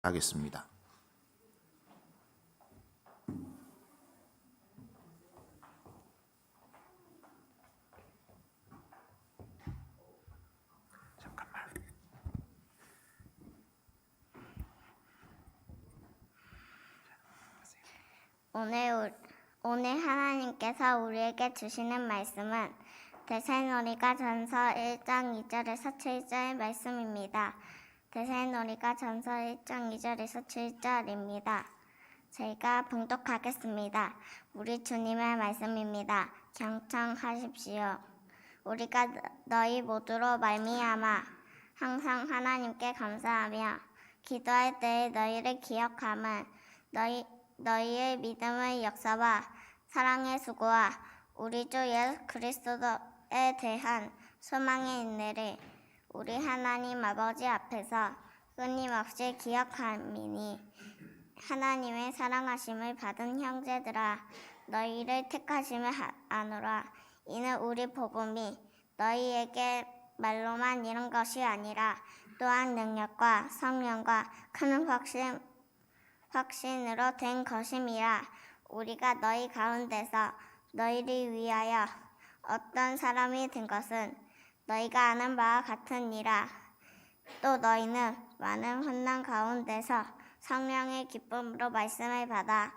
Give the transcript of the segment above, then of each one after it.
하겠습니다. 오늘 하나님께서 우리에게 주시는 말씀은 데살로니가 전서 1장 2절에서 7절의 말씀입니다. 데살로니가 전서 1장 2절에서 7절입니다. 제가 봉독하겠습니다. 우리 주님의 말씀입니다. 경청하십시오. 우리가 너희 모두로 말미암아 항상 하나님께 감사하며 기도할 때에 너희를 기억함은 너희의 믿음의 역사와 사랑의 수고와 우리 주 예수 그리스도에 대한 소망의 인내를 우리 하나님 아버지 앞에서 끊임없이 기억함이니 하나님의 사랑하심을 받은 형제들아 너희를 택하심을 아노라. 이는 우리 복음이 너희에게 말로만 이른 것이 아니라 또한 능력과 성령과 큰 확신으로 된 것임이라. 우리가 너희 가운데서 너희를 위하여 어떤 사람이 된 것은 너희가 아는 바와 같으니라. 또 너희는 많은 환난 가운데서 성령의 기쁨으로 말씀을 받아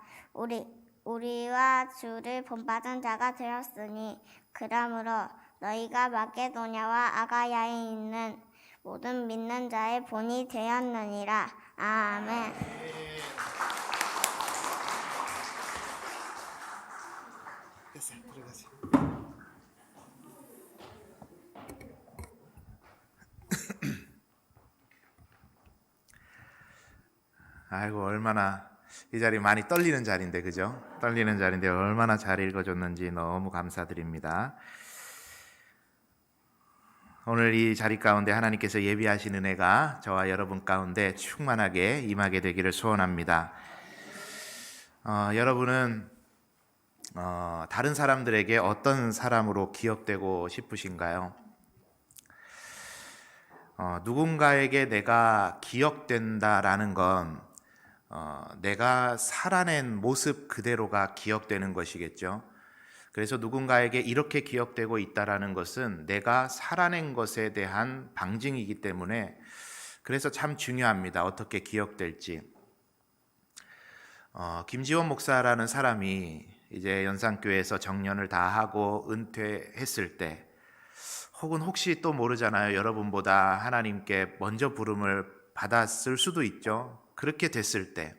우리와 주를 본받은 자가 되었으니 그러므로 너희가 마게도냐와 아가야에 있는 모든 믿는 자의 본이 되었느니라. 아멘. 들어가세요. 아이고, 얼마나 이 자리 많이 떨리는 자리인데, 그죠? 떨리는 자리인데 얼마나 잘 읽어줬는지 너무 감사드립니다. 오늘 이 자리 가운데 하나님께서 예비하신 은혜가 저와 여러분 가운데 충만하게 임하게 되기를 소원합니다. 여러분은 다른 사람들에게 어떤 사람으로 기억되고 싶으신가요? 누군가에게 내가 기억된다라는 건 내가 살아낸 모습 그대로가 기억되는 것이겠죠. 그래서 누군가에게 이렇게 기억되고 있다라는 것은 내가 살아낸 것에 대한 방증이기 때문에 그래서 참 중요합니다. 어떻게 기억될지. 김지원 목사라는 사람이 이제 연산교회에서 정년을 다 하고 은퇴했을 때, 혹은 혹시 또 모르잖아요. 여러분보다 하나님께 먼저 부름을 받았을 수도 있죠. 그렇게 됐을 때,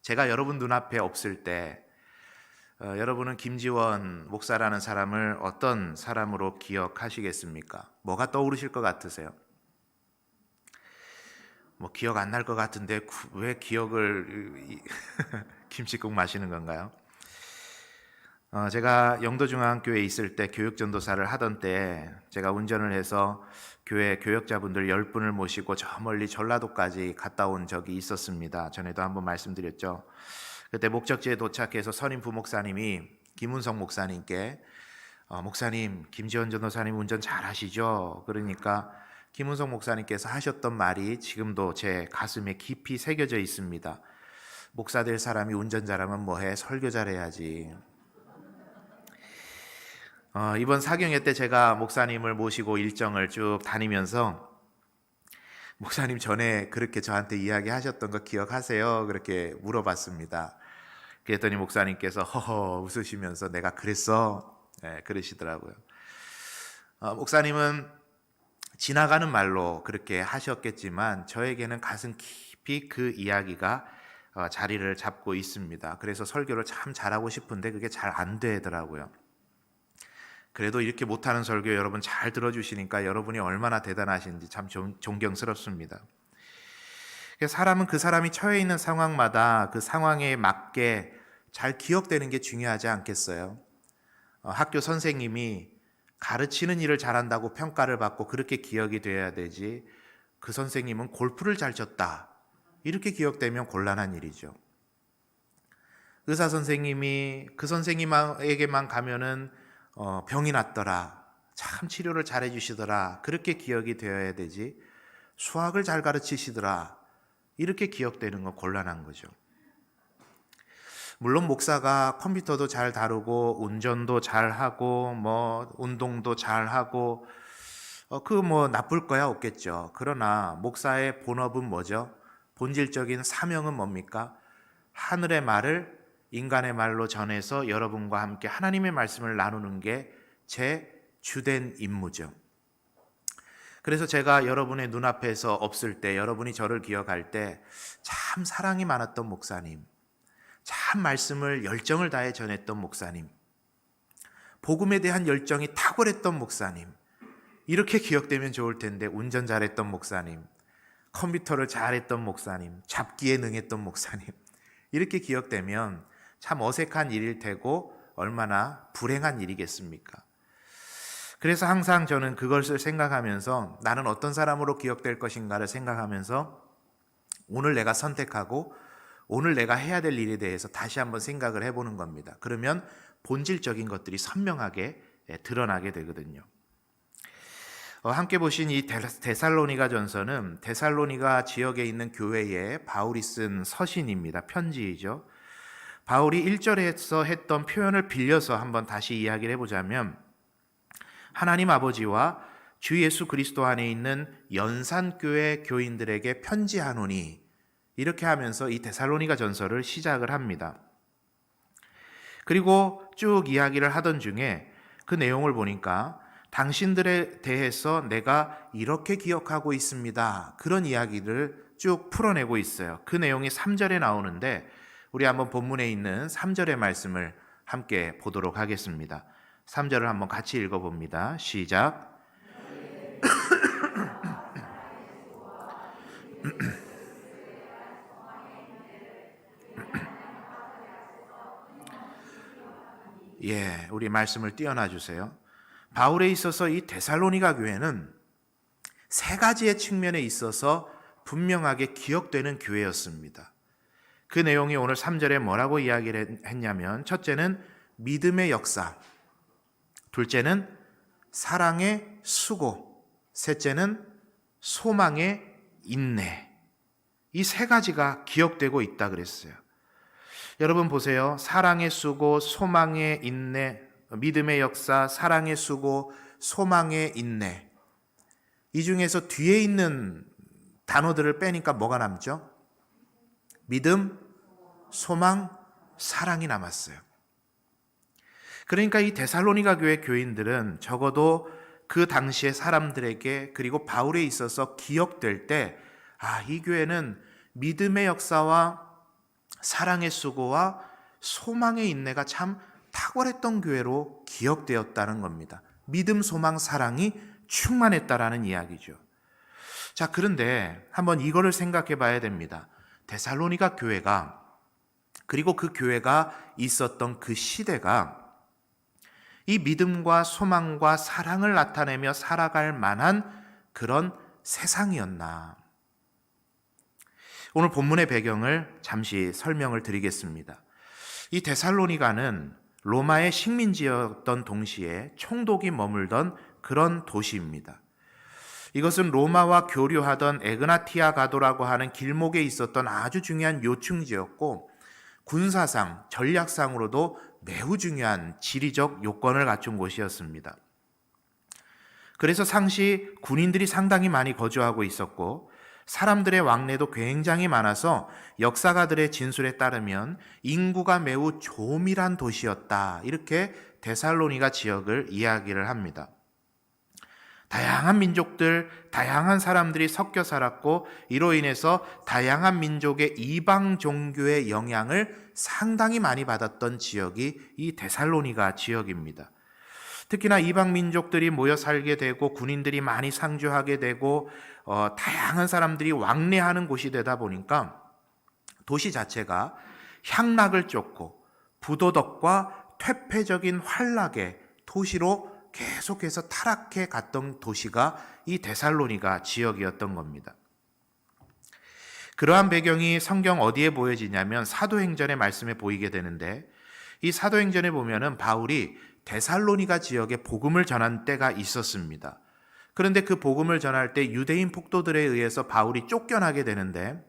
제가 여러분 눈앞에 없을 때 여러분은 김지원 목사라는 사람을 어떤 사람으로 기억하시겠습니까? 뭐가 떠오르실 것 같으세요? 뭐 기억 안 날 것 같은데 왜 기억을 김치국 마시는 건가요? 제가 영도중앙교회에 있을 때 교육전도사를 하던 때 제가 운전을 해서 교회 교역자분들 10분을 모시고 저 멀리 전라도까지 갔다 온 적이 있었습니다. 전에도 한번 말씀드렸죠. 그때 목적지에 도착해서 선임 부목사님이 김은성 목사님께 목사님, 김지원 전도사님 운전 잘 하시죠? 그러니까 김은성 목사님께서 하셨던 말이 지금도 제 가슴에 깊이 새겨져 있습니다. 목사 될 사람이 운전 잘하면 뭐해? 설교 잘해야지. 이번 사경회 때 제가 목사님을 모시고 일정을 쭉 다니면서 목사님 전에 그렇게 저한테 이야기하셨던 거 기억하세요? 그렇게 물어봤습니다. 그랬더니 목사님께서 허허 웃으시면서 내가 그랬어? 네, 그러시더라고요. 목사님은 지나가는 말로 그렇게 하셨겠지만 저에게는 가슴 깊이 그 이야기가 자리를 잡고 있습니다. 그래서 설교를 참 잘하고 싶은데 그게 잘 안 되더라고요. 그래도 이렇게 못하는 설교 여러분 잘 들어주시니까 여러분이 얼마나 대단하신지 참 존경스럽습니다. 사람은 그 사람이 처해 있는 상황마다 그 상황에 맞게 잘 기억되는 게 중요하지 않겠어요? 학교 선생님이 가르치는 일을 잘한다고 평가를 받고 그렇게 기억이 돼야 되지, 그 선생님은 골프를 잘 쳤다 이렇게 기억되면 곤란한 일이죠. 의사 선생님이 그 선생님에게만 가면은 병이 났더라, 참 치료를 잘해 주시더라 그렇게 기억이 되어야 되지, 수학을 잘 가르치시더라 이렇게 기억되는 건 곤란한 거죠. 물론 목사가 컴퓨터도 잘 다루고 운전도 잘 하고 뭐 운동도 잘 하고 나쁠 거야 없겠죠. 그러나 목사의 본업은 뭐죠? 본질적인 사명은 뭡니까? 하늘의 말을 인간의 말로 전해서 여러분과 함께 하나님의 말씀을 나누는 게 제 주된 임무죠. 그래서 제가 여러분의 눈앞에서 없을 때, 여러분이 저를 기억할 때 참 사랑이 많았던 목사님, 참 말씀을 열정을 다해 전했던 목사님, 복음에 대한 열정이 탁월했던 목사님, 이렇게 기억되면 좋을 텐데, 운전 잘했던 목사님, 컴퓨터를 잘했던 목사님, 잡기에 능했던 목사님, 이렇게 기억되면 참 어색한 일일 테고 얼마나 불행한 일이겠습니까? 그래서 항상 저는 그것을 생각하면서 나는 어떤 사람으로 기억될 것인가를 생각하면서 오늘 내가 선택하고 오늘 내가 해야 될 일에 대해서 다시 한번 생각을 해보는 겁니다. 그러면 본질적인 것들이 선명하게 드러나게 되거든요. 함께 보신 이 데살로니가 전서는 데살로니가 지역에 있는 교회에 바울이 쓴 서신입니다. 편지이죠. 바울이 1절에서 했던 표현을 빌려서 한번 다시 이야기를 해보자면, 하나님 아버지와 주 예수 그리스도 안에 있는 연산교회 교인들에게 편지하노니, 이렇게 하면서 이 데살로니가 전서를 시작을 합니다. 그리고 쭉 이야기를 하던 중에 그 내용을 보니까 당신들에 대해서 내가 이렇게 기억하고 있습니다, 그런 이야기를 쭉 풀어내고 있어요. 그 내용이 3절에 나오는데 우리 한번 본문에 있는 3절의 말씀을 함께 보도록 하겠습니다. 3절을 한번 같이 읽어봅니다. 시작. 예, 우리 말씀을 띄워놔 주세요. 바울에 있어서 이 데살로니가 교회는 세 가지의 측면에 있어서 분명하게 기억되는 교회였습니다. 그 내용이 오늘 3절에 뭐라고 이야기를 했냐면, 첫째는 믿음의 역사, 둘째는 사랑의 수고, 셋째는 소망의 인내. 이 세 가지가 기억되고 있다 그랬어요. 여러분 보세요. 사랑의 수고, 소망의 인내, 믿음의 역사, 사랑의 수고, 소망의 인내. 이 중에서 뒤에 있는 단어들을 빼니까 뭐가 남죠? 믿음, 소망, 사랑이 남았어요. 그러니까 이 데살로니가 교회 교인들은 적어도 그 당시의 사람들에게, 그리고 바울에 있어서 기억될 때, 이 교회는 믿음의 역사와 사랑의 수고와 소망의 인내가 참 탁월했던 교회로 기억되었다는 겁니다. 믿음, 소망, 사랑이 충만했다라는 이야기죠. 자, 그런데 한번 이거를 생각해 봐야 됩니다. 데살로니가 교회가, 그리고 그 교회가 있었던 그 시대가 이 믿음과 소망과 사랑을 나타내며 살아갈 만한 그런 세상이었나? 오늘 본문의 배경을 잠시 설명을 드리겠습니다. 이 데살로니가는 로마의 식민지였던 동시에 총독이 머물던 그런 도시입니다. 이것은 로마와 교류하던 에그나티아 가도라고 하는 길목에 있었던 아주 중요한 요충지였고, 군사상, 전략상으로도 매우 중요한 지리적 요건을 갖춘 곳이었습니다. 그래서 상시 군인들이 상당히 많이 거주하고 있었고, 사람들의 왕래도 굉장히 많아서 역사가들의 진술에 따르면 인구가 매우 조밀한 도시였다, 이렇게 데살로니가 지역을 이야기를 합니다. 다양한 민족들, 다양한 사람들이 섞여 살았고, 이로 인해서 다양한 민족의 이방 종교의 영향을 상당히 많이 받았던 지역이 이 데살로니가 지역입니다. 특히나 이방 민족들이 모여 살게 되고 군인들이 많이 상주하게 되고 다양한 사람들이 왕래하는 곳이 되다 보니까 도시 자체가 향락을 쫓고 부도덕과 퇴폐적인 환락의 도시로 계속해서 타락해 갔던 도시가 이 데살로니가 지역이었던 겁니다. 그러한 배경이 성경 어디에 보여지냐면 사도행전의 말씀에 보이게 되는데, 이 사도행전에 보면은 바울이 데살로니가 지역에 복음을 전한 때가 있었습니다. 그런데 그 복음을 전할 때 유대인 폭도들에 의해서 바울이 쫓겨나게 되는데,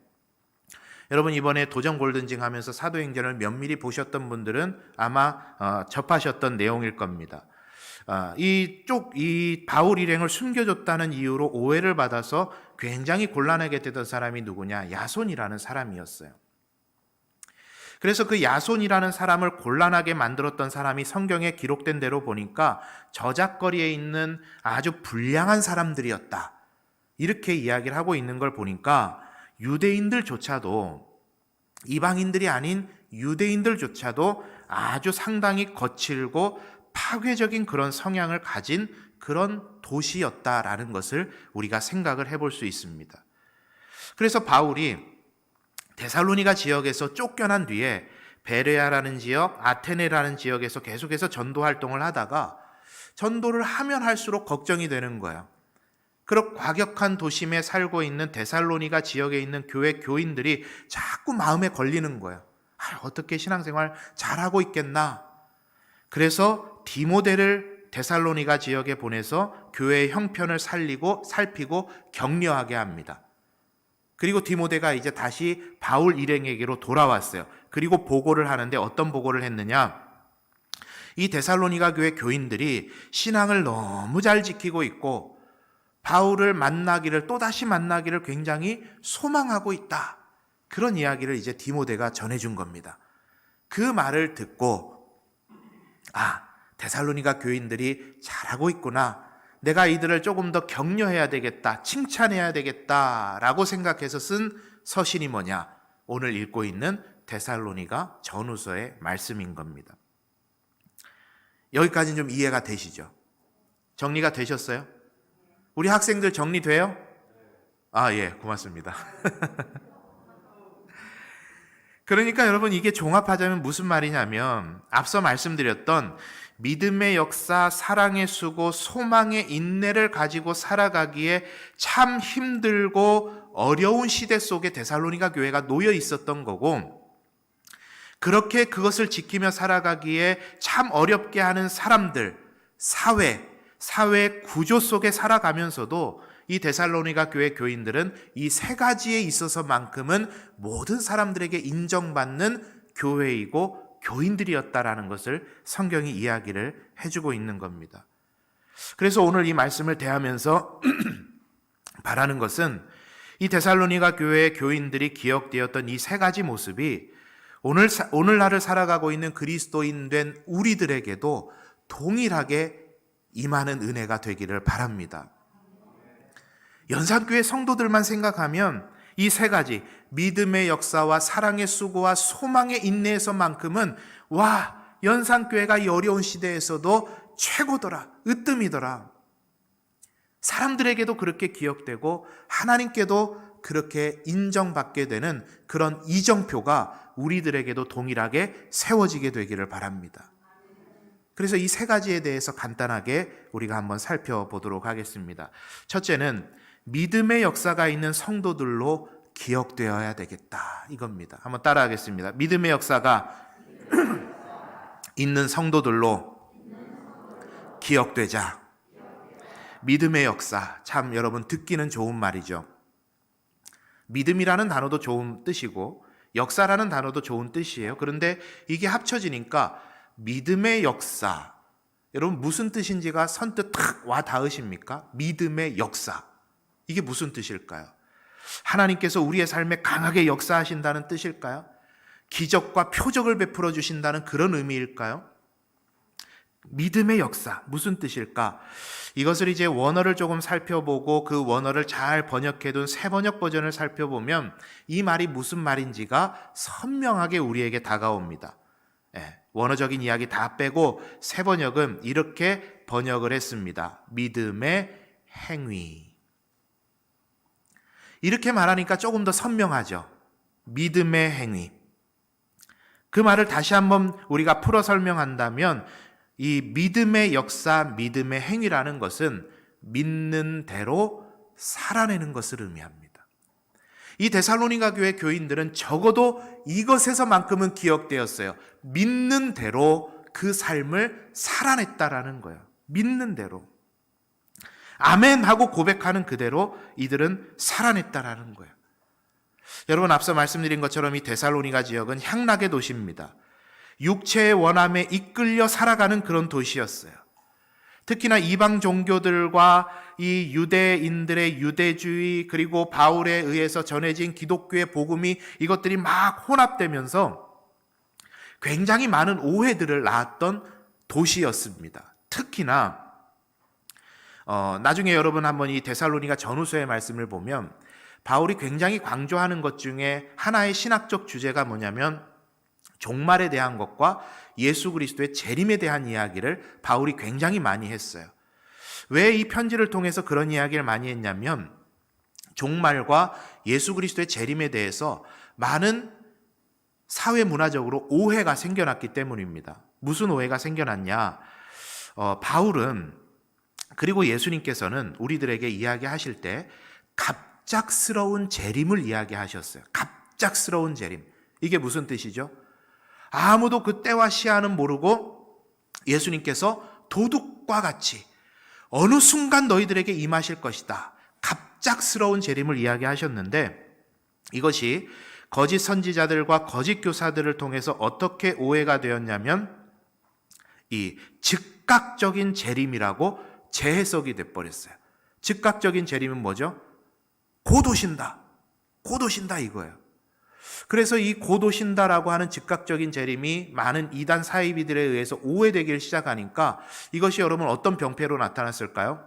여러분 이번에 도전 골든징 하면서 사도행전을 면밀히 보셨던 분들은 아마 접하셨던 내용일 겁니다. 이 바울 일행을 숨겨줬다는 이유로 오해를 받아서 굉장히 곤란하게 되던 사람이 누구냐? 야손이라는 사람이었어요. 그래서 그 야손이라는 사람을 곤란하게 만들었던 사람이 성경에 기록된 대로 보니까 저작거리에 있는 아주 불량한 사람들이었다. 이렇게 이야기를 하고 있는 걸 보니까 유대인들조차도, 이방인들이 아닌 유대인들조차도 아주 상당히 거칠고 파괴적인 그런 성향을 가진 그런 도시였다라는 것을 우리가 생각을 해볼 수 있습니다. 그래서 바울이 데살로니가 지역에서 쫓겨난 뒤에 베레아라는 지역, 아테네라는 지역에서 계속해서 전도 활동을 하다가 전도를 하면 할수록 걱정이 되는 거예요. 그런 과격한 도심에 살고 있는 데살로니가 지역에 있는 교회 교인들이 자꾸 마음에 걸리는 거예요. 어떻게 신앙생활 잘하고 있겠나? 그래서 디모데를 데살로니가 지역에 보내서 교회의 형편을 살피고 격려하게 합니다. 그리고 디모데가 이제 다시 바울 일행에게로 돌아왔어요. 그리고 보고를 하는데 어떤 보고를 했느냐? 이 데살로니가 교회 교인들이 신앙을 너무 잘 지키고 있고 바울을 또다시 만나기를 굉장히 소망하고 있다. 그런 이야기를 이제 디모데가 전해준 겁니다. 그 말을 듣고 데살로니가 교인들이 잘하고 있구나. 내가 이들을 조금 더 격려해야 되겠다. 칭찬해야 되겠다라고 생각해서 쓴 서신이 뭐냐? 오늘 읽고 있는 데살로니가 전후서의 말씀인 겁니다. 여기까지는 좀 이해가 되시죠? 정리가 되셨어요? 우리 학생들 정리돼요? 예, 고맙습니다. 그러니까 여러분 이게 종합하자면 무슨 말이냐면 앞서 말씀드렸던 믿음의 역사, 사랑의 수고, 소망의 인내를 가지고 살아가기에 참 힘들고 어려운 시대 속에 데살로니가 교회가 놓여 있었던 거고, 그렇게 그것을 지키며 살아가기에 참 어렵게 하는 사람들, 사회 구조 속에 살아가면서도 이 데살로니가 교회 교인들은 이 세 가지에 있어서만큼은 모든 사람들에게 인정받는 교회이고 교인들이었다라는 것을 성경이 이야기를 해주고 있는 겁니다. 그래서 오늘 이 말씀을 대하면서 바라는 것은 이 데살로니가 교회의 교인들이 기억되었던 이 세 가지 모습이 오늘날을 살아가고 있는 그리스도인 된 우리들에게도 동일하게 임하는 은혜가 되기를 바랍니다. 연산교회 성도들만 생각하면 이 세 가지 믿음의 역사와 사랑의 수고와 소망의 인내에서만큼은 연산교회가 이 어려운 시대에서도 최고더라, 으뜸이더라. 사람들에게도 그렇게 기억되고 하나님께도 그렇게 인정받게 되는 그런 이정표가 우리들에게도 동일하게 세워지게 되기를 바랍니다. 그래서 이 세 가지에 대해서 간단하게 우리가 한번 살펴보도록 하겠습니다. 첫째는 믿음의 역사가 있는 성도들로 기억되어야 되겠다, 이겁니다. 한번 따라하겠습니다. 믿음의 역사가 있는 성도들로 기억되자. 믿음의 역사, 참 여러분 듣기는 좋은 말이죠. 믿음이라는 단어도 좋은 뜻이고 역사라는 단어도 좋은 뜻이에요. 그런데 이게 합쳐지니까 믿음의 역사, 여러분 무슨 뜻인지가 선뜻 탁 와 닿으십니까? 믿음의 역사, 이게 무슨 뜻일까요? 하나님께서 우리의 삶에 강하게 역사하신다는 뜻일까요? 기적과 표적을 베풀어 주신다는 그런 의미일까요? 믿음의 역사, 무슨 뜻일까? 이것을 이제 원어를 조금 살펴보고 그 원어를 잘 번역해둔 새번역 버전을 살펴보면 이 말이 무슨 말인지가 선명하게 우리에게 다가옵니다. 원어적인 이야기 다 빼고 새번역은 이렇게 번역을 했습니다. 믿음의 행위. 이렇게 말하니까 조금 더 선명하죠. 믿음의 행위. 그 말을 다시 한번 우리가 풀어 설명한다면 이 믿음의 역사, 믿음의 행위라는 것은 믿는 대로 살아내는 것을 의미합니다. 이 데살로니가 교회 교인들은 적어도 이것에서만큼은 기억되었어요. 믿는 대로 그 삶을 살아냈다라는 거예요. 믿는 대로. 아멘 하고 고백하는 그대로 이들은 살아냈다라는 거예요. 여러분, 앞서 말씀드린 것처럼 이 데살로니가 지역은 향락의 도시입니다. 육체의 원함에 이끌려 살아가는 그런 도시였어요. 특히나 이방 종교들과 이 유대인들의 유대주의, 그리고 바울에 의해서 전해진 기독교의 복음이, 이것들이 막 혼합되면서 굉장히 많은 오해들을 낳았던 도시였습니다. 특히나 나중에 여러분 한번 이 데살로니가 전후서의 말씀을 보면 바울이 굉장히 강조하는 것 중에 하나의 신학적 주제가 뭐냐면 종말에 대한 것과 예수 그리스도의 재림에 대한 이야기를 바울이 굉장히 많이 했어요. 왜 이 편지를 통해서 그런 이야기를 많이 했냐면 종말과 예수 그리스도의 재림에 대해서 많은 사회 문화적으로 오해가 생겨났기 때문입니다. 무슨 오해가 생겨났냐? 바울은, 그리고 예수님께서는 우리들에게 이야기하실 때 갑작스러운 재림을 이야기하셨어요. 갑작스러운 재림. 이게 무슨 뜻이죠? 아무도 그 때와 시한은 모르고 예수님께서 도둑과 같이 어느 순간 너희들에게 임하실 것이다. 갑작스러운 재림을 이야기하셨는데, 이것이 거짓 선지자들과 거짓 교사들을 통해서 어떻게 오해가 되었냐면 이 즉각적인 재림이라고 재해석이 돼버렸어요. 즉각적인 재림은 뭐죠? 곧 오신다. 곧 오신다 이거예요. 그래서 이 곧 오신다라고 하는 즉각적인 재림이 많은 이단 사이비들에 의해서 오해되기 시작하니까 이것이 여러분 어떤 병폐로 나타났을까요?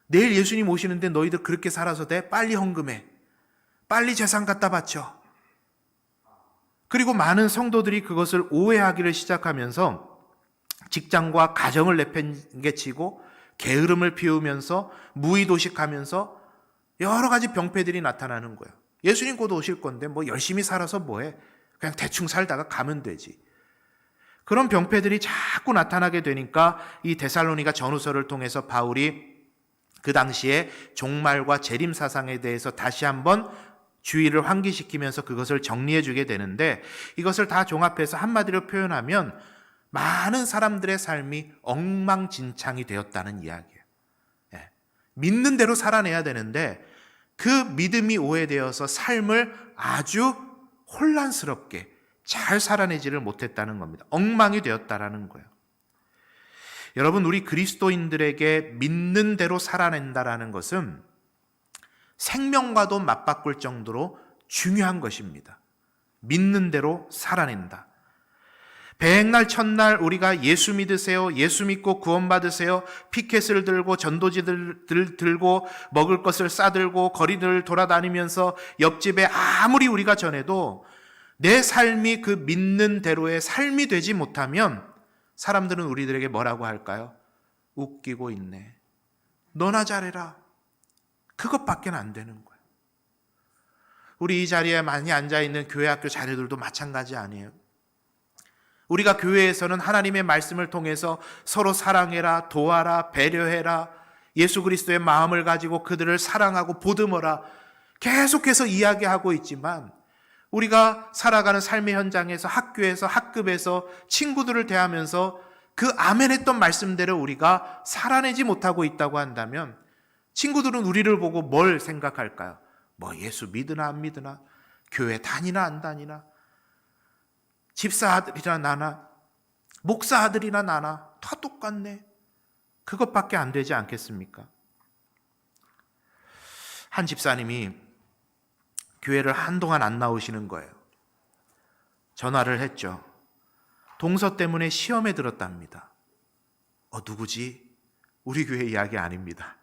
내일 예수님 오시는데 너희들 그렇게 살아서 돼? 빨리 헌금해. 빨리 재산 갖다 바쳐. 그리고 많은 성도들이 그것을 오해하기를 시작하면서 직장과 가정을 내팽개치고 게으름을 피우면서 무의도식하면서 여러 가지 병폐들이 나타나는 거예요. 예수님 곧 오실 건데 뭐 열심히 살아서 뭐해? 그냥 대충 살다가 가면 되지. 그런 병폐들이 자꾸 나타나게 되니까 이 데살로니가 전후서를 통해서 바울이 그 당시에 종말과 재림 사상에 대해서 다시 한번 주의를 환기시키면서 그것을 정리해 주게 되는데, 이것을 다 종합해서 한마디로 표현하면 많은 사람들의 삶이 엉망진창이 되었다는 이야기예요. 믿는 대로 살아내야 되는데 그 믿음이 오해되어서 삶을 아주 혼란스럽게 잘 살아내지를 못했다는 겁니다. 엉망이 되었다라는 거예요. 여러분, 우리 그리스도인들에게 믿는 대로 살아낸다라는 것은 생명과도 맞바꿀 정도로 중요한 것입니다. 믿는 대로 살아낸다. 백날 첫날 우리가 예수 믿으세요, 예수 믿고 구원받으세요, 피켓을 들고 전도지들 들고 먹을 것을 싸들고 거리를 돌아다니면서 옆집에 아무리 우리가 전해도 내 삶이 그 믿는 대로의 삶이 되지 못하면 사람들은 우리들에게 뭐라고 할까요? 웃기고 있네. 너나 잘해라. 그것밖에 안 되는 거예요. 우리 이 자리에 많이 앉아있는 교회 학교 자녀들도 마찬가지 아니에요? 우리가 교회에서는 하나님의 말씀을 통해서 서로 사랑해라, 도와라, 배려해라, 예수 그리스도의 마음을 가지고 그들을 사랑하고 보듬어라 계속해서 이야기하고 있지만 우리가 살아가는 삶의 현장에서, 학교에서, 학급에서 친구들을 대하면서 그 아멘했던 말씀대로 우리가 살아내지 못하고 있다고 한다면 친구들은 우리를 보고 뭘 생각할까요? 뭐 예수 믿으나 안 믿으나, 교회 다니나 안 다니나, 집사 아들이나 나나, 목사 아들이나 나나 다 똑같네. 그것밖에 안 되지 않겠습니까? 한 집사님이 교회를 한동안 안 나오시는 거예요. 전화를 했죠. 동서 때문에 시험에 들었답니다. 누구지? 우리 교회 이야기 아닙니다.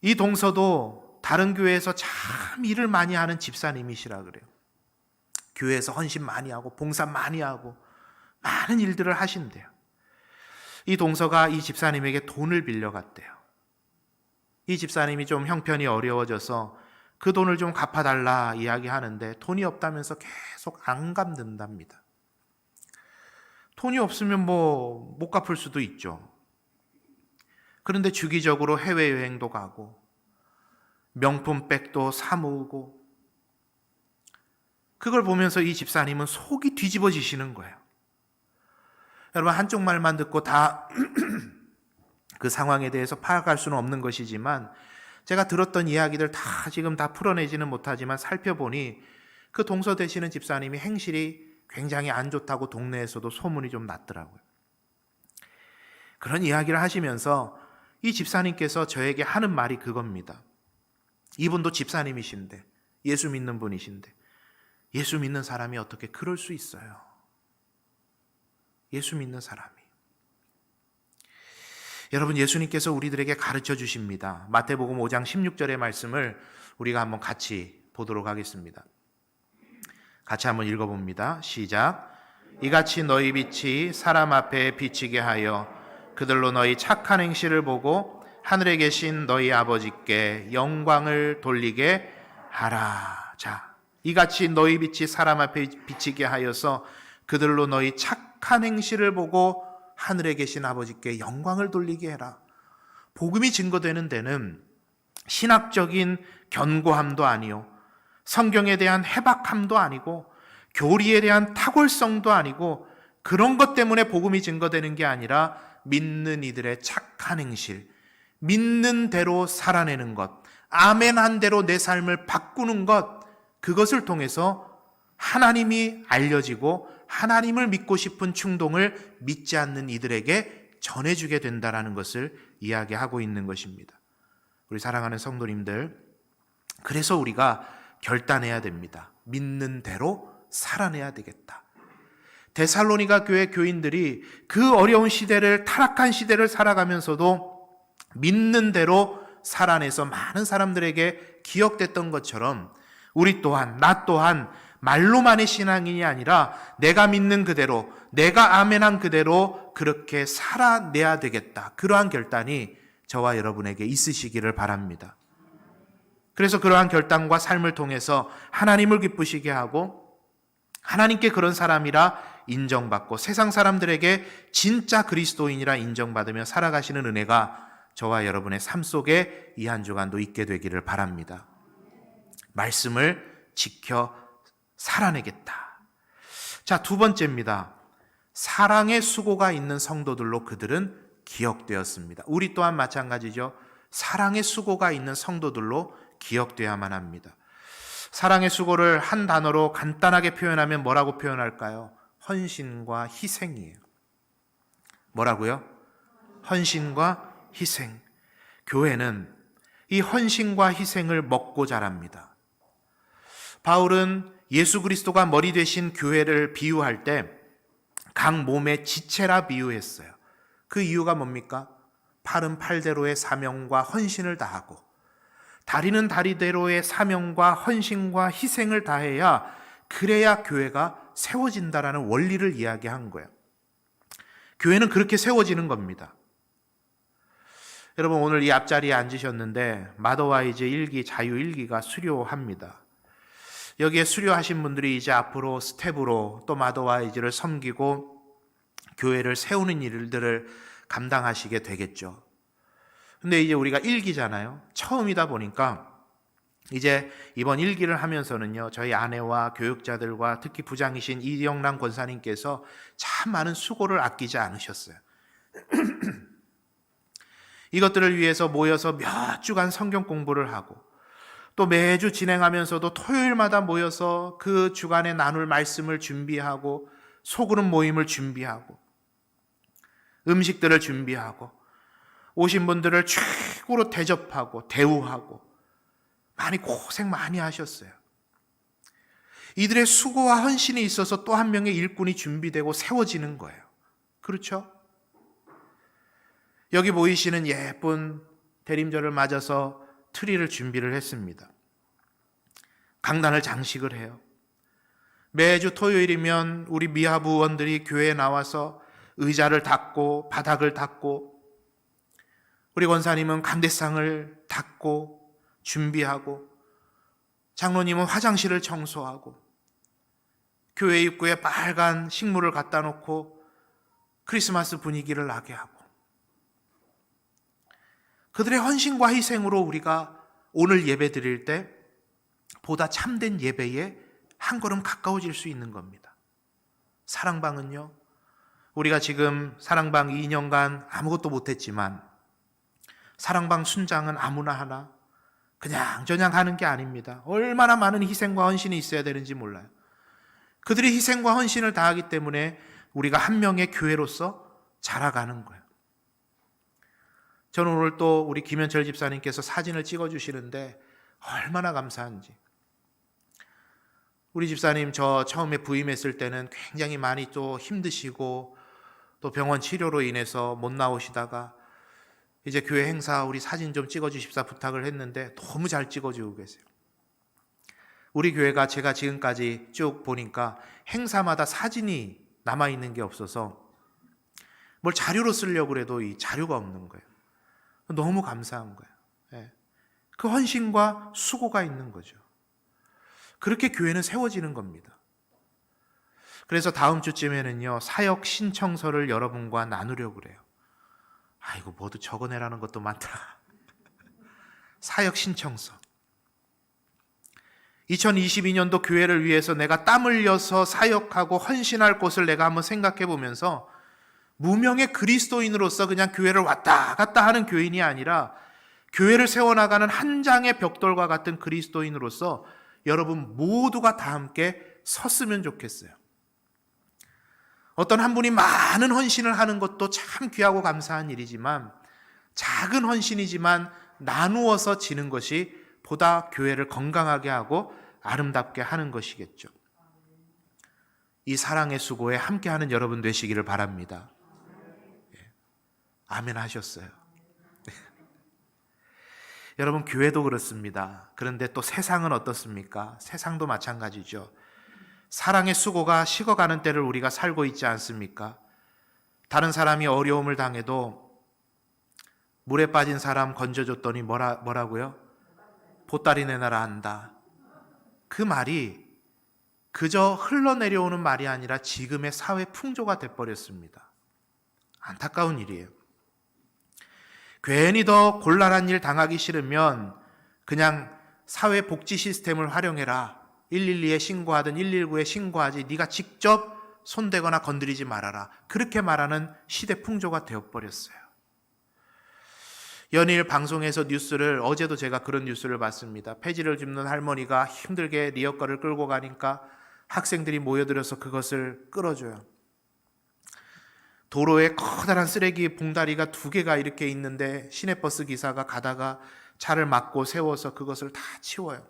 이 동서도 다른 교회에서 참 일을 많이 하는 집사님이시라 그래요. 교회에서 헌신 많이 하고 봉사 많이 하고 많은 일들을 하신대요. 이 동서가 이 집사님에게 돈을 빌려갔대요. 이 집사님이 좀 형편이 어려워져서 그 돈을 좀 갚아달라 이야기하는데 돈이 없다면서 계속 안 갚는답니다. 돈이 없으면 뭐 못 갚을 수도 있죠. 그런데 주기적으로 해외여행도 가고 명품백도 사 모으고, 그걸 보면서 이 집사님은 속이 뒤집어지시는 거예요. 여러분, 한쪽 말만 듣고 다 그 상황에 대해서 파악할 수는 없는 것이지만 제가 들었던 이야기들 다 지금 다 풀어내지는 못하지만 살펴보니 그 동서되시는 집사님이 행실이 굉장히 안 좋다고 동네에서도 소문이 좀 났더라고요. 그런 이야기를 하시면서 이 집사님께서 저에게 하는 말이 그겁니다. 이분도 집사님이신데, 예수 믿는 분이신데, 예수 믿는 사람이 어떻게 그럴 수 있어요? 예수 믿는 사람이. 여러분, 예수님께서 우리들에게 가르쳐 주십니다. 마태복음 5장 16절의 말씀을 우리가 한번 같이 보도록 하겠습니다. 같이 한번 읽어봅니다. 시작. 이같이 너희 빛이 사람 앞에 비치게 하여 그들로 너희 착한 행실을 보고 하늘에 계신 너희 아버지께 영광을 돌리게 하라. 자, 이같이 너희 빛이 사람 앞에 비치게 하여서 그들로 너희 착한 행실을 보고 하늘에 계신 아버지께 영광을 돌리게 해라. 복음이 증거되는 데는 신학적인 견고함도 아니요, 성경에 대한 해박함도 아니고, 교리에 대한 탁월성도 아니고, 그런 것 때문에 복음이 증거되는 게 아니라 믿는 이들의 착한 행실, 믿는 대로 살아내는 것, 아멘한 대로 내 삶을 바꾸는 것, 그것을 통해서 하나님이 알려지고 하나님을 믿고 싶은 충동을 믿지 않는 이들에게 전해주게 된다는 것을 이야기하고 있는 것입니다. 우리 사랑하는 성도님들, 그래서 우리가 결단해야 됩니다. 믿는 대로 살아내야 되겠다. 데살로니가 교회 교인들이 그 어려운 시대를, 타락한 시대를 살아가면서도 믿는 대로 살아내서 많은 사람들에게 기억됐던 것처럼 우리 또한, 나 또한 말로만의 신앙인이 아니라 내가 믿는 그대로, 내가 아멘한 그대로 그렇게 살아내야 되겠다. 그러한 결단이 저와 여러분에게 있으시기를 바랍니다. 그래서 그러한 결단과 삶을 통해서 하나님을 기쁘시게 하고 하나님께 그런 사람이라 인정받고 세상 사람들에게 진짜 그리스도인이라 인정받으며 살아가시는 은혜가 저와 여러분의 삶 속에 이 한 주간도 있게 되기를 바랍니다. 말씀을 지켜 살아내겠다. 자, 두 번째입니다. 사랑의 수고가 있는 성도들로 그들은 기억되었습니다. 우리 또한 마찬가지죠. 사랑의 수고가 있는 성도들로 기억되어야만 합니다. 사랑의 수고를 한 단어로 간단하게 표현하면 뭐라고 표현할까요? 헌신과 희생이에요. 뭐라고요? 헌신과 희생. 교회는 이 헌신과 희생을 먹고 자랍니다. 바울은 예수 그리스도가 머리 되신 교회를 비유할 때 각 몸의 지체라 비유했어요. 그 이유가 뭡니까? 팔은 팔대로의 사명과 헌신을 다하고, 다리는 다리대로의 사명과 헌신과 희생을 다해야, 그래야 교회가 세워진다라는 원리를 이야기한 거예요. 교회는 그렇게 세워지는 겁니다. 여러분, 오늘 이 앞자리에 앉으셨는데 마더와이즈 1기 자유 1기가 수료합니다. 여기에 수료하신 분들이 이제 앞으로 스텝으로 또 마더와이즈를 섬기고 교회를 세우는 일들을 감당하시게 되겠죠. 근데 이제 우리가 1기잖아요. 처음이다 보니까 이제 이번 1기를 하면서는요, 저희 아내와 교육자들과 특히 부장이신 이영란 권사님께서 참 많은 수고를 아끼지 않으셨어요. 이것들을 위해서 모여서 몇 주간 성경 공부를 하고, 또 매주 진행하면서도 토요일마다 모여서 그 주간에 나눌 말씀을 준비하고, 소그룹 모임을 준비하고, 음식들을 준비하고, 오신 분들을 최고로 대접하고 대우하고, 많이 고생 많이 하셨어요. 이들의 수고와 헌신이 있어서 또 한 명의 일꾼이 준비되고 세워지는 거예요. 그렇죠? 여기 보이시는 예쁜 대림절을 맞아서 트리를 준비를 했습니다. 강단을 장식을 해요. 매주 토요일이면 우리 미화부원들이 교회에 나와서 의자를 닦고 바닥을 닦고, 우리 권사님은 간대상을 닦고 준비하고, 장로님은 화장실을 청소하고, 교회 입구에 빨간 식물을 갖다 놓고 크리스마스 분위기를 나게 하고, 그들의 헌신과 희생으로 우리가 오늘 예배 드릴 때 보다 참된 예배에 한 걸음 가까워질 수 있는 겁니다. 사랑방은요, 우리가 지금 사랑방 2년간 아무것도 못했지만 사랑방 순장은 아무나 하나, 그냥저냥 하는 게 아닙니다. 얼마나 많은 희생과 헌신이 있어야 되는지 몰라요. 그들이 희생과 헌신을 다하기 때문에 우리가 한 명의 교회로서 자라가는 거예요. 저는 오늘 또 우리 김현철 집사님께서 사진을 찍어주시는데 얼마나 감사한지. 우리 집사님 저 처음에 부임했을 때는 굉장히 많이 또 힘드시고 또 병원 치료로 인해서 못 나오시다가 이제 교회 행사 우리 사진 좀 찍어주십사 부탁을 했는데 너무 잘 찍어주고 계세요. 우리 교회가 제가 지금까지 쭉 보니까 행사마다 사진이 남아있는 게 없어서 뭘 자료로 쓰려고 해도 이 자료가 없는 거예요. 너무 감사한 거예요. 예. 그 헌신과 수고가 있는 거죠. 그렇게 교회는 세워지는 겁니다. 그래서 다음 주쯤에는요, 사역 신청서를 여러분과 나누려고 그래요. 아이고, 모두 적어내라는 것도 많다. 사역 신청서. 2022년도 교회를 위해서 내가 땀 흘려서 사역하고 헌신할 곳을 내가 한번 생각해 보면서 무명의 그리스도인으로서 그냥 교회를 왔다 갔다 하는 교인이 아니라 교회를 세워나가는 한 장의 벽돌과 같은 그리스도인으로서 여러분 모두가 다 함께 섰으면 좋겠어요. 어떤 한 분이 많은 헌신을 하는 것도 참 귀하고 감사한 일이지만 작은 헌신이지만 나누어서 지는 것이 보다 교회를 건강하게 하고 아름답게 하는 것이겠죠. 이 사랑의 수고에 함께하는 여러분 되시기를 바랍니다. 아멘 하셨어요. 여러분 교회도 그렇습니다. 그런데 또 세상은 어떻습니까? 세상도 마찬가지죠. 사랑의 수고가 식어가는 때를 우리가 살고 있지 않습니까? 다른 사람이 어려움을 당해도 물에 빠진 사람 건져줬더니 뭐라고요? 보따리 내놔라 한다. 그 말이 그저 흘러내려오는 말이 아니라 지금의 사회 풍조가 돼버렸습니다. 안타까운 일이에요. 괜히 더 곤란한 일 당하기 싫으면 그냥 사회복지 시스템을 활용해라. 112에 신고하든 119에 신고하지 네가 직접 손대거나 건드리지 말아라. 그렇게 말하는 시대 풍조가 되어버렸어요. 연일 방송에서 뉴스를, 어제도 제가 그런 뉴스를 봤습니다. 폐지를 줍는 할머니가 힘들게 리어커를 끌고 가니까 학생들이 모여들어서 그것을 끌어줘요. 도로에 커다란 쓰레기 봉다리가 2개가 이렇게 있는데 시내버스 기사가 가다가 차를 막고 세워서 그것을 다 치워요.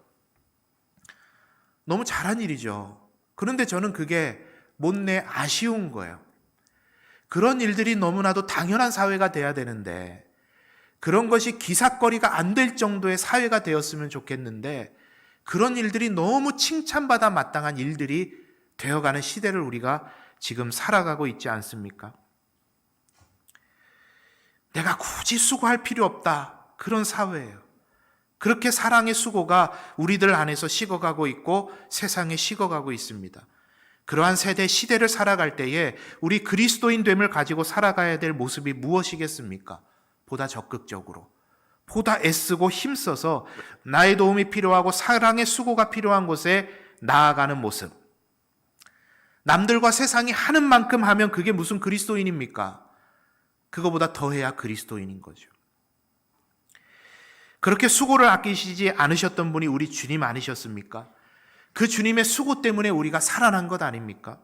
너무 잘한 일이죠. 그런데 저는 그게 못내 아쉬운 거예요. 그런 일들이 너무나도 당연한 사회가 돼야 되는데 그런 것이 기삿거리가 안 될 정도의 사회가 되었으면 좋겠는데 그런 일들이 너무 칭찬받아 마땅한 일들이 되어가는 시대를 우리가 지금 살아가고 있지 않습니까? 내가 굳이 수고할 필요 없다. 그런 사회예요. 그렇게 사랑의 수고가 우리들 안에서 식어가고 있고 세상에 식어가고 있습니다. 그러한 세대 시대를 살아갈 때에 우리 그리스도인됨을 가지고 살아가야 될 모습이 무엇이겠습니까? 보다 적극적으로, 보다 애쓰고 힘써서 나의 도움이 필요하고 사랑의 수고가 필요한 곳에 나아가는 모습. 남들과 세상이 하는 만큼 하면 그게 무슨 그리스도인입니까? 그거보다 더해야 그리스도인인 거죠. 그렇게 수고를 아끼시지 않으셨던 분이 우리 주님 아니셨습니까? 그 주님의 수고 때문에 우리가 살아난 것 아닙니까?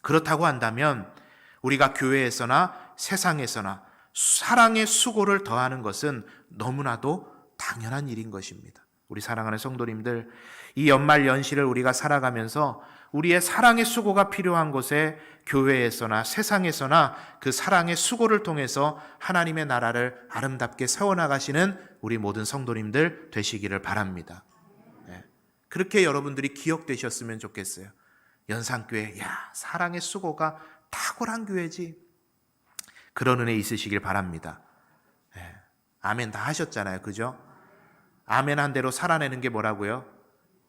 그렇다고 한다면 우리가 교회에서나 세상에서나 사랑의 수고를 더하는 것은 너무나도 당연한 일인 것입니다. 우리 사랑하는 성도님들, 이 연말 연시를 우리가 살아가면서 우리의 사랑의 수고가 필요한 곳에 교회에서나 세상에서나 그 사랑의 수고를 통해서 하나님의 나라를 아름답게 세워나가시는 우리 모든 성도님들 되시기를 바랍니다. 그렇게 여러분들이 기억되셨으면 좋겠어요. 연산교회, 사랑의 수고가 탁월한 교회지. 그런 은혜 있으시길 바랍니다. 아멘 다 하셨잖아요. 그죠? 아멘 한 대로 살아내는 게 뭐라고요?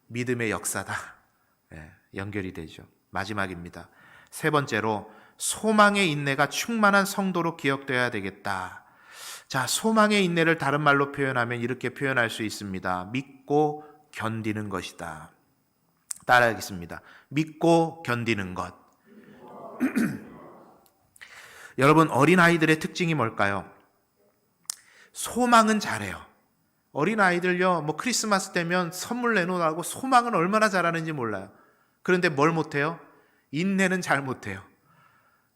믿음의 역사다. 연결이 되죠. 마지막입니다. 3번째로 소망의 인내가 충만한 성도로 기억되어야 되겠다. 자, 소망의 인내를 다른 말로 표현하면 이렇게 표현할 수 있습니다. 믿고 견디는 것이다. 따라하겠습니다. 믿고 견디는 것. 여러분, 어린아이들의 특징이 뭘까요? 소망은 잘해요. 어린아이들요, 뭐 크리스마스 되면 선물 내놓으라고 소망은 얼마나 잘하는지 몰라요. 그런데 뭘 못해요? 인내는 잘 못해요.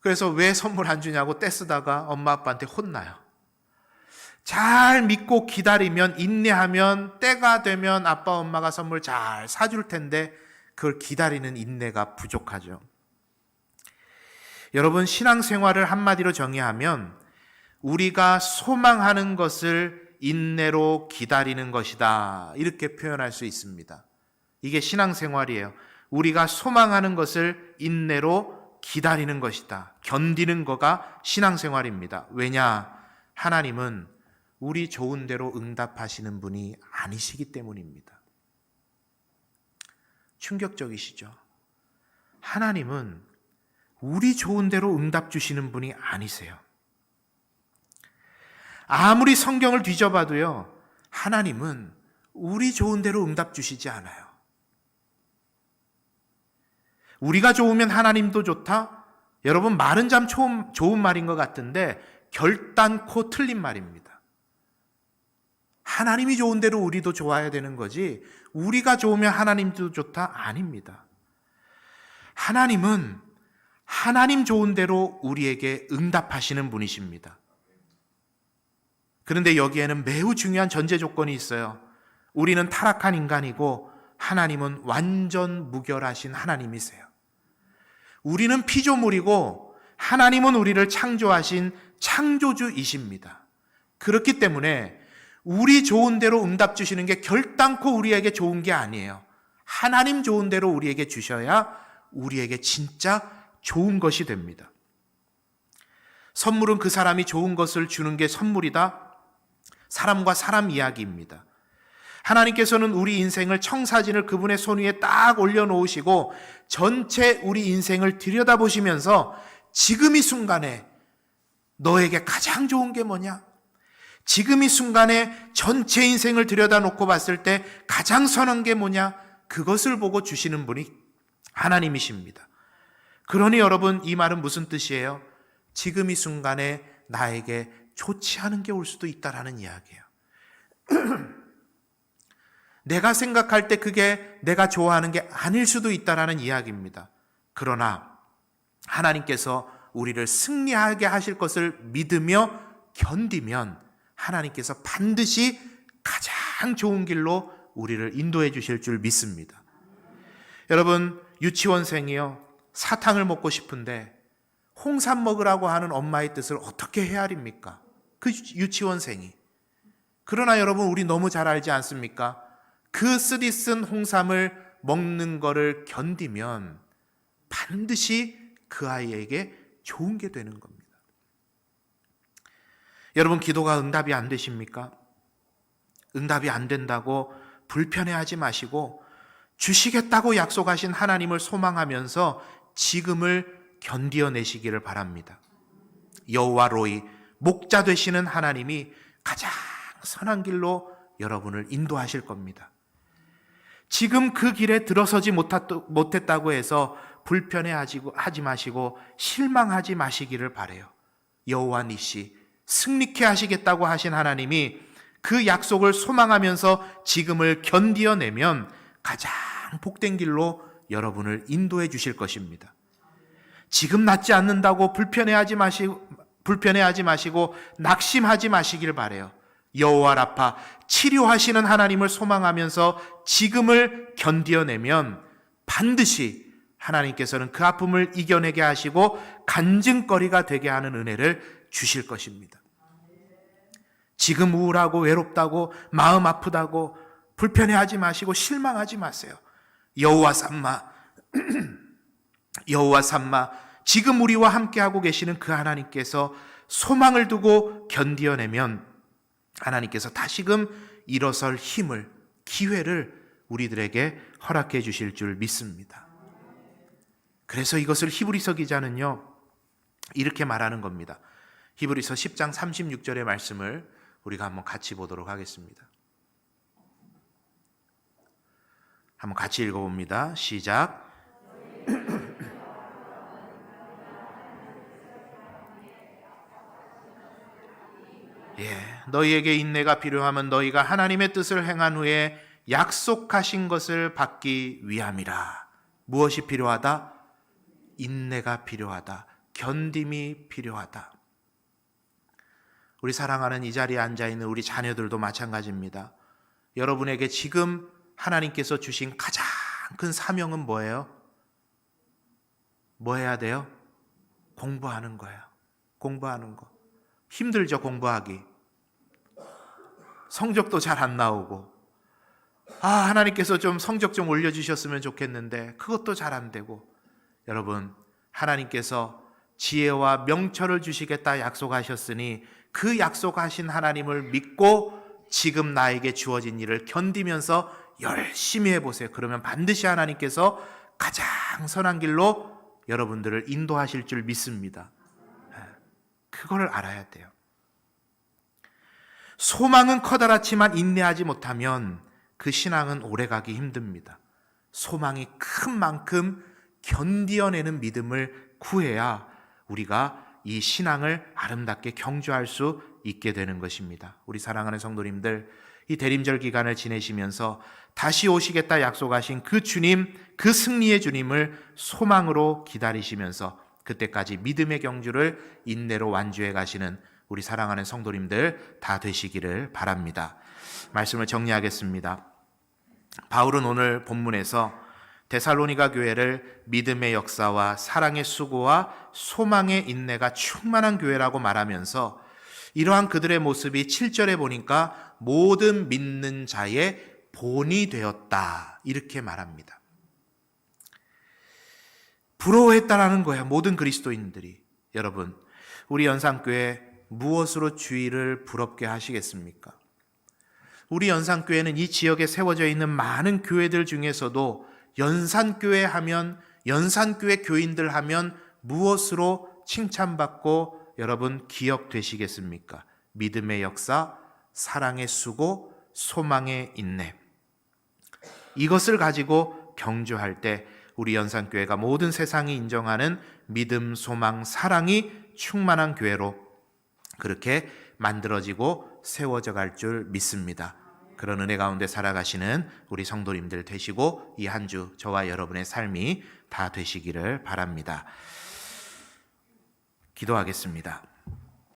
그래서 왜 선물 안 주냐고 떼쓰다가 엄마 아빠한테 혼나요. 잘 믿고 기다리면, 인내하면 때가 되면 아빠 엄마가 선물 잘 사줄 텐데 그걸 기다리는 인내가 부족하죠. 여러분, 신앙생활을 한마디로 정의하면 우리가 소망하는 것을 인내로 기다리는 것이다, 이렇게 표현할 수 있습니다. 이게 신앙생활이에요. 우리가 소망하는 것을 인내로 기다리는 것이다, 견디는 거가 신앙생활입니다. 왜냐? 하나님은 우리 좋은 대로 응답하시는 분이 아니시기 때문입니다. 충격적이시죠? 하나님은 우리 좋은 대로 응답 주시는 분이 아니세요. 아무리 성경을 뒤져봐도요, 하나님은 우리 좋은 대로 응답 주시지 않아요. 우리가 좋으면 하나님도 좋다? 여러분, 말은 참 좋은 말인 것 같은데 결단코 틀린 말입니다. 하나님이 좋은 대로 우리도 좋아야 되는 거지, 우리가 좋으면 하나님도 좋다? 아닙니다. 하나님은 하나님 좋은 대로 우리에게 응답하시는 분이십니다. 그런데 여기에는 매우 중요한 전제 조건이 있어요. 우리는 타락한 인간이고 하나님은 완전 무결하신 하나님이세요. 우리는 피조물이고 하나님은 우리를 창조하신 창조주이십니다. 그렇기 때문에 우리 좋은 대로 응답 주시는 게 결단코 우리에게 좋은 게 아니에요. 하나님 좋은 대로 우리에게 주셔야 우리에게 진짜 좋은 것이 됩니다. 선물은 그 사람이 좋은 것을 주는 게 선물이다? 사람과 사람 이야기입니다. 하나님께서는 우리 인생을, 청사진을 그분의 손 위에 딱 올려놓으시고 전체 우리 인생을 들여다보시면서 지금 이 순간에 너에게 가장 좋은 게 뭐냐? 지금 이 순간에 전체 인생을 들여다놓고 봤을 때 가장 선한 게 뭐냐? 그것을 보고 주시는 분이 하나님이십니다. 그러니 여러분, 이 말은 무슨 뜻이에요? 지금 이 순간에 나에게 좋지 않은 게 올 수도 있다라는 이야기예요. 내가 생각할 때 그게 내가 좋아하는 게 아닐 수도 있다라는 이야기입니다. 그러나 하나님께서 우리를 승리하게 하실 것을 믿으며 견디면 하나님께서 반드시 가장 좋은 길로 우리를 인도해 주실 줄 믿습니다. 여러분, 유치원생이요, 사탕을 먹고 싶은데 홍삼 먹으라고 하는 엄마의 뜻을 어떻게 헤아립니까? 그 유치원생이. 그러나 여러분, 우리 너무 잘 알지 않습니까? 그 쓰디쓴 홍삼을 먹는 거를 견디면 반드시 그 아이에게 좋은 게 되는 겁니다. 여러분, 기도가 응답이 안 되십니까? 응답이 안 된다고 불편해하지 마시고 주시겠다고 약속하신 하나님을 소망하면서 지금을 견디어내시기를 바랍니다. 여호와 로이, 목자 되시는 하나님이 가장 선한 길로 여러분을 인도하실 겁니다. 지금 그 길에 들어서지 못했다고 해서 불편해하지 마시고 실망하지 마시기를 바라요. 여호와 니시, 승리케 하시겠다고 하신 하나님이 그 약속을 소망하면서 지금을 견디어내면 가장 복된 길로 여러분을 인도해 주실 것입니다. 지금 낫지 않는다고 불편해하지 마시고 낙심하지 마시길 바라요. 여호와 라파, 치료하시는 하나님을 소망하면서 지금을 견디어내면 반드시 하나님께서는 그 아픔을 이겨내게 하시고 간증거리가 되게 하는 은혜를 주실 것입니다. 지금 우울하고 외롭다고 마음 아프다고 불편해하지 마시고 실망하지 마세요. 여호와 삼마, 여호와 삼마, 지금 우리와 함께하고 계시는 그 하나님께서 소망을 두고 견디어내면 하나님께서 다시금 일어설 힘을, 기회를 우리들에게 허락해 주실 줄 믿습니다. 그래서 이것을 히브리서 기자는요, 이렇게 말하는 겁니다. 히브리서 10장 36절의 말씀을 우리가 한번 같이 보도록 하겠습니다. 한번 같이 읽어봅니다. 시작. 예. 너희에게 인내가 필요하면 너희가 하나님의 뜻을 행한 후에 약속하신 것을 받기 위함이라. 무엇이 필요하다? 인내가 필요하다. 견딤이 필요하다. 우리 사랑하는 이 자리에 앉아있는 우리 자녀들도 마찬가지입니다. 여러분에게 지금 하나님께서 주신 가장 큰 사명은 뭐예요? 뭐 해야 돼요? 공부하는 거예요. 공부하는 거. 힘들죠, 공부하기. 성적도 잘 안 나오고. 하나님께서 좀 성적 좀 올려주셨으면 좋겠는데 그것도 잘 안 되고. 여러분, 하나님께서 지혜와 명철을 주시겠다 약속하셨으니 그 약속하신 하나님을 믿고 지금 나에게 주어진 일을 견디면서 열심히 해보세요. 그러면 반드시 하나님께서 가장 선한 길로 여러분들을 인도하실 줄 믿습니다. 그걸 알아야 돼요. 소망은 커다랗지만 인내하지 못하면 그 신앙은 오래가기 힘듭니다. 소망이 큰 만큼 견디어내는 믿음을 구해야 우리가 이 신앙을 아름답게 경주할 수 있게 되는 것입니다. 우리 사랑하는 성도님들, 이 대림절 기간을 지내시면서 다시 오시겠다 약속하신 그 주님, 그 승리의 주님을 소망으로 기다리시면서 그때까지 믿음의 경주를 인내로 완주해 가시는 우리 사랑하는 성도님들 다 되시기를 바랍니다. 말씀을 정리하겠습니다. 바울은 오늘 본문에서 데살로니가 교회를 믿음의 역사와 사랑의 수고와 소망의 인내가 충만한 교회라고 말하면서 이러한 그들의 모습이 7절에 보니까 모든 믿는 자의 본이 되었다, 이렇게 말합니다. 부러워했다라는 거야, 모든 그리스도인들이. 여러분, 우리 연산교회 무엇으로 주의를 부럽게 하시겠습니까? 우리 연산교회는 이 지역에 세워져 있는 많은 교회들 중에서도 연산교회 하면, 연산교회 교인들 하면 무엇으로 칭찬받고 여러분 기억되시겠습니까? 믿음의 역사, 사랑의 수고, 소망의 인내. 이것을 가지고 경주할 때 우리 연산교회가 모든 세상이 인정하는 믿음, 소망, 사랑이 충만한 교회로 그렇게 만들어지고 세워져 갈 줄 믿습니다. 그런 은혜 가운데 살아가시는 우리 성도님들 되시고 이 한 주 저와 여러분의 삶이 다 되시기를 바랍니다. 기도하겠습니다.